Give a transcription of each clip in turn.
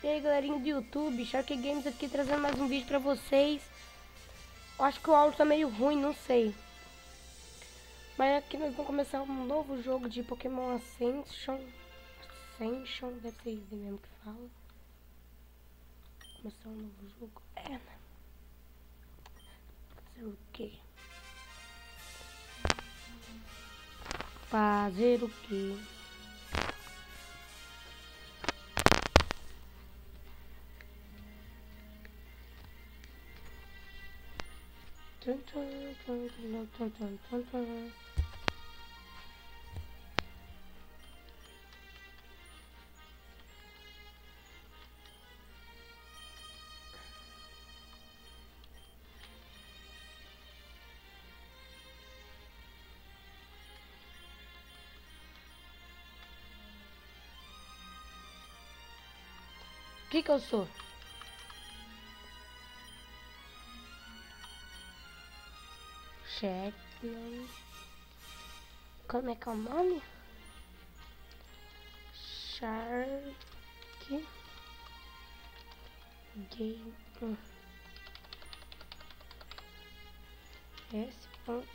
E aí, galerinha do YouTube, Shark Games aqui trazendo mais um vídeo pra vocês. Eu acho que o áudio tá meio ruim, não sei. Mas aqui nós vamos começar um novo jogo de Pokémon Ascension. Ascension, deve ser isso mesmo que fala. Começar um novo jogo. Né? Fazer o quê? Fazer o quê? O que eu sou? Check. Como é que é o nome? Shark Game S.Games.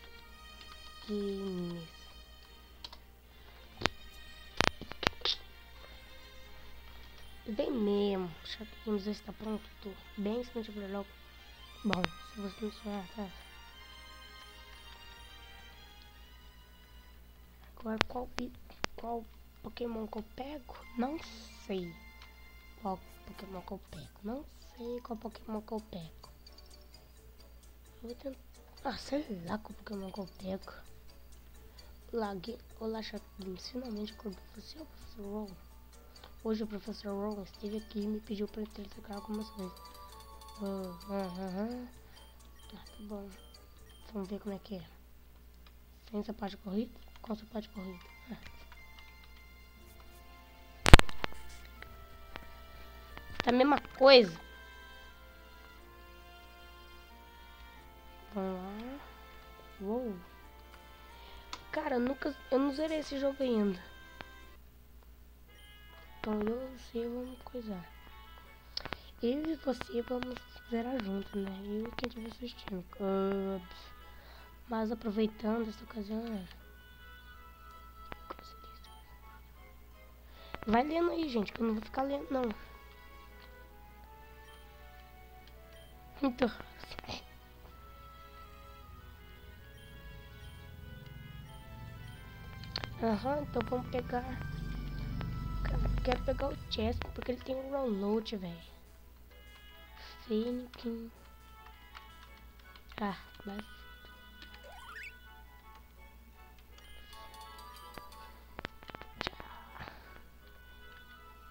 Bem mesmo, Shark Games está pronto. Bem, se não tiver logo. Bom, se você não tiver, tá. Agora qual Pokémon que eu pego? Não sei. Qual Pokémon que eu pego? Não sei qual Pokémon que eu pego. Eu vou tentar. Ah, sei lá qual Pokémon que eu pego. Olá, Shark Games. Finalmente acordou. Você é o Professor Ron? Hoje o Professor Ron esteve aqui e me pediu para explicar algumas coisas. Tá bom. Vamos ver como é que é. Sem sapato de corrida? Com sapato de corrida. Tá a mesma coisa. Vamos lá. Uou. Cara, eu não zerei esse jogo ainda. Então eu e você vamos coisar. Eu e você vamos zerar juntos, né? Eu e quem estiver assistindo. Mas aproveitando essa ocasião. Vai lendo aí, gente, que eu não vou ficar lendo, não. Então. Então vamos pegar. Cara, quero pegar o Chess porque ele tem um Rollout, velho. Fênix. Mas.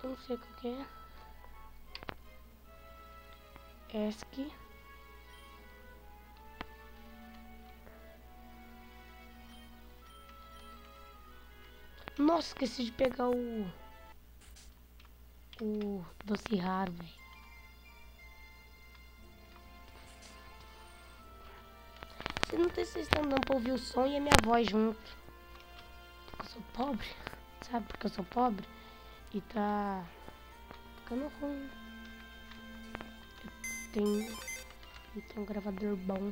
Eu não sei o que é. ESC. Nossa, esqueci de pegar o doce raro, velho. Vocês não tem vocês estão dando pra ouvir o som e a minha voz junto. Porque eu sou pobre, sabe? Porque eu sou pobre e tá ficando ruim. Eu tenho um gravador bom.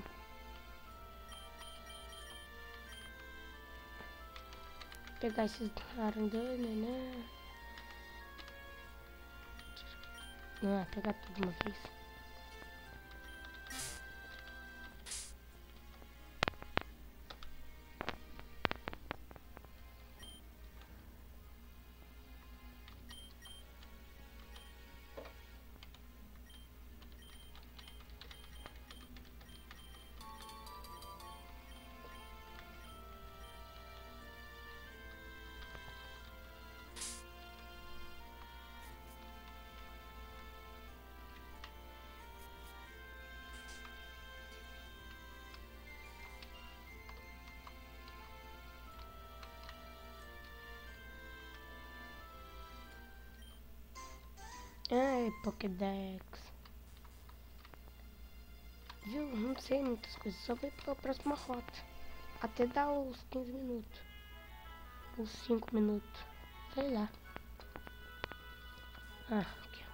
Vou pegar esses arandanes, né? Pegar tudo de uma vez. Pokédex. Viu? Não sei muitas coisas. Só vou pra próxima rota. Até dar os 15 minutos. Os 5 minutos. Sei lá. Aqui.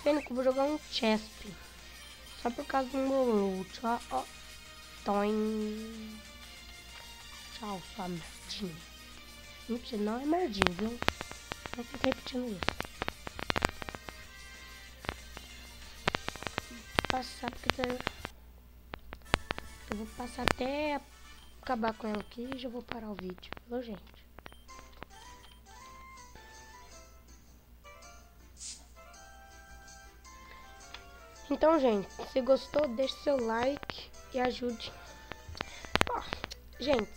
Pena que eu vou jogar um chesp. Só por causa do meu tchau. Ó. Toin. Tchau, sua merdinha. Mentira, não é merdinha, viu? Não fica repetindo isso. Passar porque eu vou passar até acabar com ela aqui e já vou parar o vídeo, viu, gente? Então, gente, se gostou, deixe seu like e ajude. Ó, gente,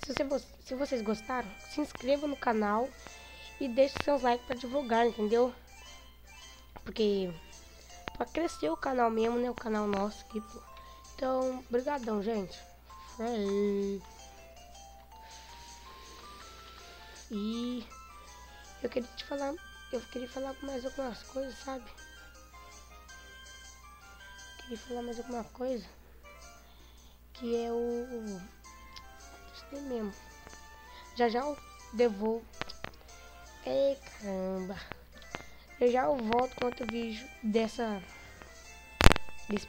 se vocês gostaram, se inscreva no canal e deixe seus likes para divulgar, entendeu? Porque para crescer o canal mesmo, né? O canal nosso aqui, pô. Então, brigadão, gente. E eu queria falar mais algumas coisas, sabe? Queria falar mais alguma coisa, que é o isso daí mesmo. Já eu devolvo. Ei, caramba. Já eu volto com outro vídeo desse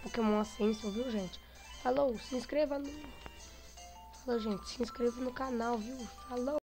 Pokémon Ascension, viu, gente? Falou, se inscreva no... Falou, gente, se inscreva no canal, viu? Falou.